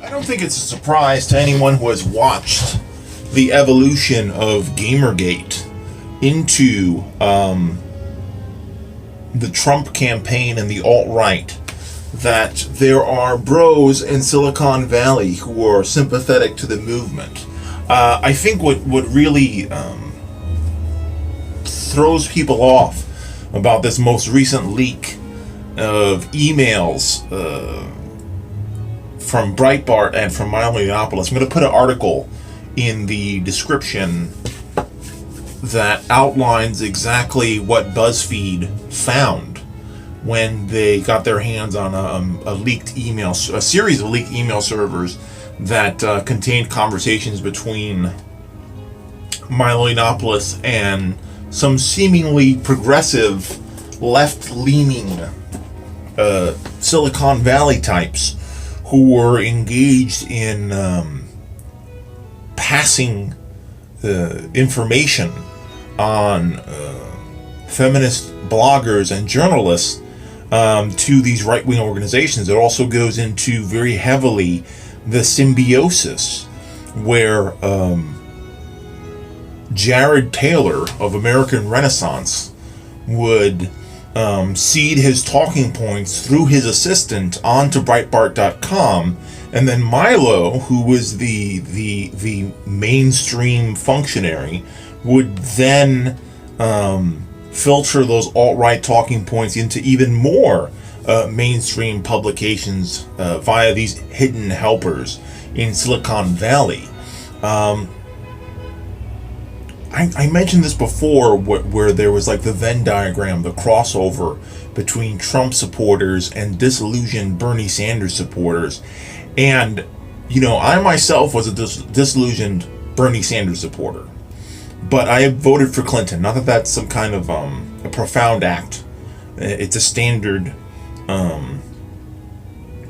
I don't think it's a surprise to anyone who has watched the evolution of Gamergate into the Trump campaign and the alt-right that there are bros in Silicon Valley who are sympathetic to the movement. I think what really throws people off about this most recent leak of emails from Breitbart and from Milo Yiannopoulos. I'm going to put an article in the description that outlines exactly what BuzzFeed found when they got their hands on a leaked email, a series of leaked email servers that contained conversations between Milo Yiannopoulos and some seemingly progressive, left-leaning Silicon Valley types who were engaged in passing information on feminist bloggers and journalists to these right-wing organizations. It also goes into very heavily the symbiosis where Jared Taylor of American Renaissance would seed his talking points through his assistant onto Breitbart.com, and then Milo, who was the mainstream functionary, would then filter those alt-right talking points into even more mainstream publications via these hidden helpers in Silicon Valley. I mentioned this before, where there was like the Venn diagram, the crossover between Trump supporters and disillusioned Bernie Sanders supporters. And, you know, I myself was a disillusioned Bernie Sanders supporter. But I voted for Clinton. Not that that's some kind of a profound act. It's a standard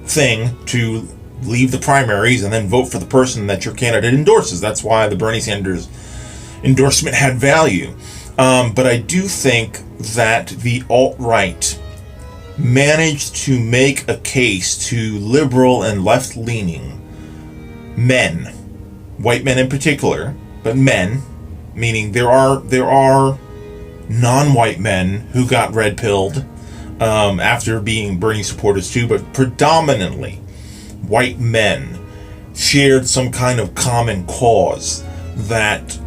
thing to leave the primaries and then vote for the person that your candidate endorses. That's why the Bernie Sanders endorsement had value. But I do think that the alt-right managed to make a case to liberal and left-leaning men, white men in particular, but men, meaning there are non-white men who got red-pilled after being Bernie supporters too, but predominantly white men shared some kind of common cause that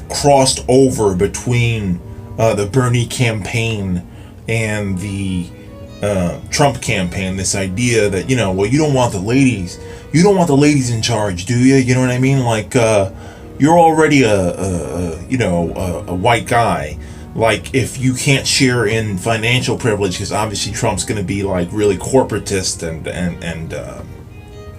crossed over between the Bernie campaign and the Trump campaign. This idea that, you know, well, you don't want the ladies in charge, do you? You know what I mean? Like, you're already a white guy. Like, if you can't share in financial privilege, because obviously Trump's going to be like really corporatist and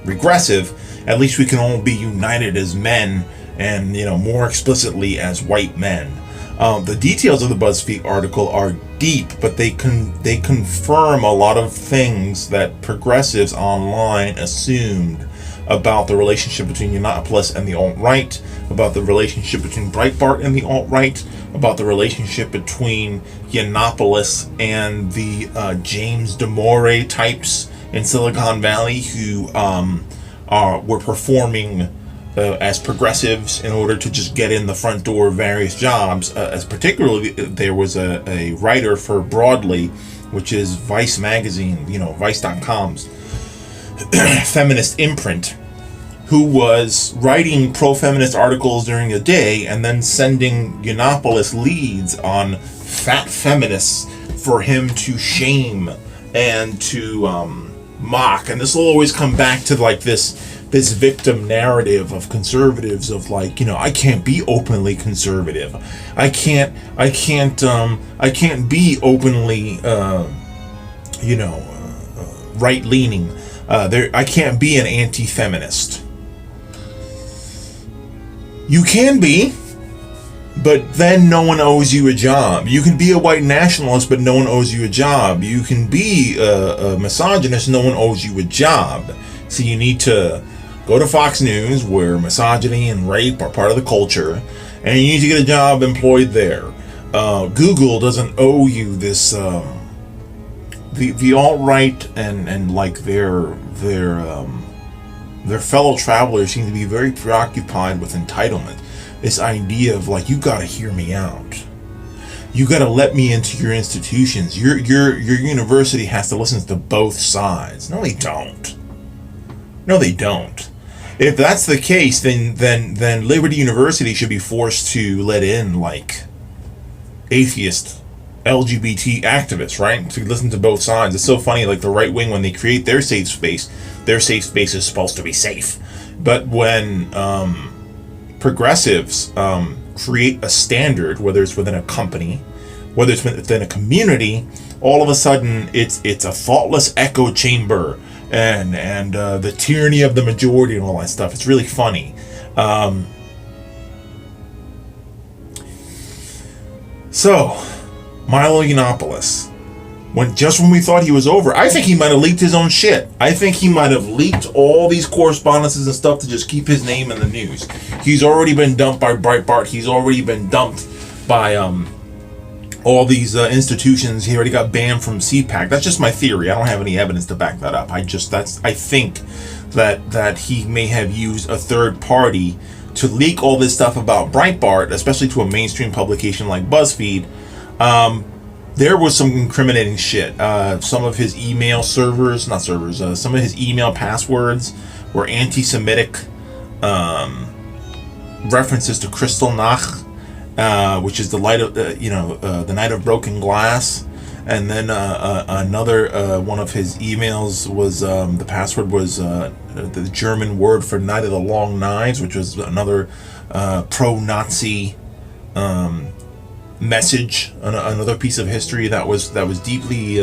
regressive, at least we can all be united as men and, you know, more explicitly as white men. The details of the BuzzFeed article are deep, but they confirm a lot of things that progressives online assumed about the relationship between Yiannopoulos and the alt-right, about the relationship between Breitbart and the alt-right, about the relationship between Yiannopoulos and the James Damore types in Silicon Valley who were performing as progressives in order to just get in the front door of various jobs. As particularly, there was a writer for Broadly, which is Vice magazine, you know, Vice.com's feminist imprint, who was writing pro-feminist articles during the day and then sending Yiannopoulos leads on fat feminists for him to shame and to mock. And this will always come back to like this victim narrative of conservatives of like, you know, I can't be openly conservative. I can't be openly, right-leaning. I can't be an anti-feminist. You can be, but then no one owes you a job. You can be a white nationalist, but no one owes you a job. You can be a misogynist, no one owes you a job. So you need to go to Fox News, where misogyny and rape are part of the culture, and you need to get a job employed there. Google doesn't owe you this. The alt-right and like their their fellow travelers seem to be very preoccupied with entitlement. This idea of like, you gotta hear me out. You gotta let me into your institutions. Your university has to listen to both sides. No, they don't. No, they don't. If that's the case, then Liberty University should be forced to let in like atheist LGBT activists, right? To listen to both sides. It's so funny, like the right wing, when they create their safe space is supposed to be safe. But when progressives create a standard, whether it's within a company, whether it's within a community, all of a sudden it's a thoughtless echo chamber and the tyranny of the majority and all that stuff. It's really funny. So, Milo Yiannopoulos, when we thought he was over, I think he might have leaked his own shit. I think he might have leaked all these correspondences and stuff to just keep his name in the news. He's already been dumped by Breitbart. He's already been dumped by all these institutions. He already got banned from CPAC. That's just my theory. I don't have any evidence to back that up. I think that he may have used a third party to leak all this stuff about Breitbart, especially to a mainstream publication like BuzzFeed. There was some incriminating shit. Some of his email some of his email passwords were anti-Semitic references to Kristallnacht, which is the light of the night of broken glass. And then another one of his emails was the password was the German word for Night of the Long Knives, which was another pro-Nazi message, another piece of history that was deeply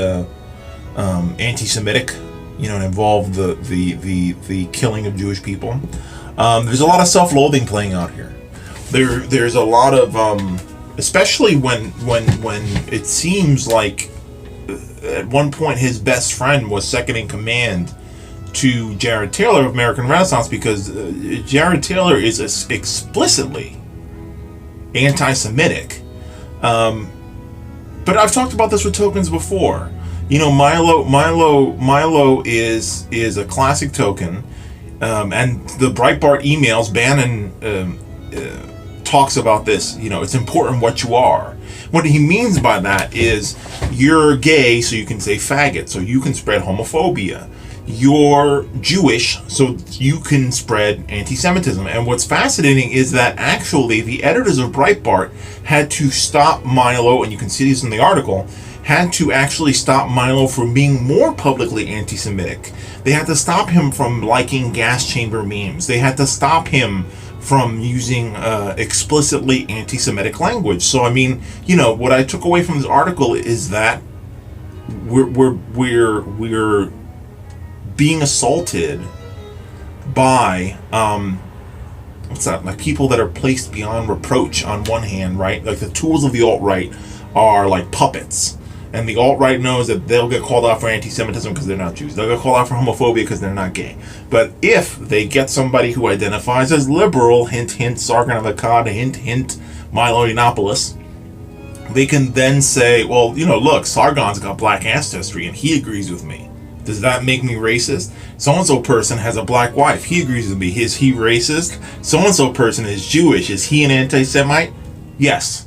anti-Semitic, and involved the killing of Jewish people. There's a lot of self-loathing playing out here. There's a lot of especially when it seems like at one point his best friend was second in command to Jared Taylor of American Renaissance, because Jared Taylor is explicitly anti-Semitic. But I've talked about this with tokens before. Milo is a classic token, and the Breitbart emails, Bannon talks about this. It's important what you are. What he means by that is you're gay, so you can say faggot, so you can spread homophobia. You're Jewish, so you can spread anti-Semitism. And what's fascinating is that actually the editors of Breitbart had to stop Milo, and you can see this in the article, had to actually stop Milo from being more publicly anti-Semitic. They had to stop him from liking gas chamber memes. They had to stop him from using explicitly anti-Semitic language. So I mean, what I took away from this article is that we're being assaulted by like people that are placed beyond reproach on one hand, right? Like the tools of the alt-right are like puppets. And the alt-right knows that they'll get called out for anti-Semitism because they're not Jews. They'll get called out for homophobia because they're not gay. But if they get somebody who identifies as liberal, hint, hint, Sargon of Akkad, hint, hint, Milo Yiannopoulos, they can then say, well, look, Sargon's got black ancestry and he agrees with me. Does that make me racist? So-and-so person has a black wife. He agrees with me. Is he racist? So-and-so person is Jewish. Is he an anti-Semite? Yes.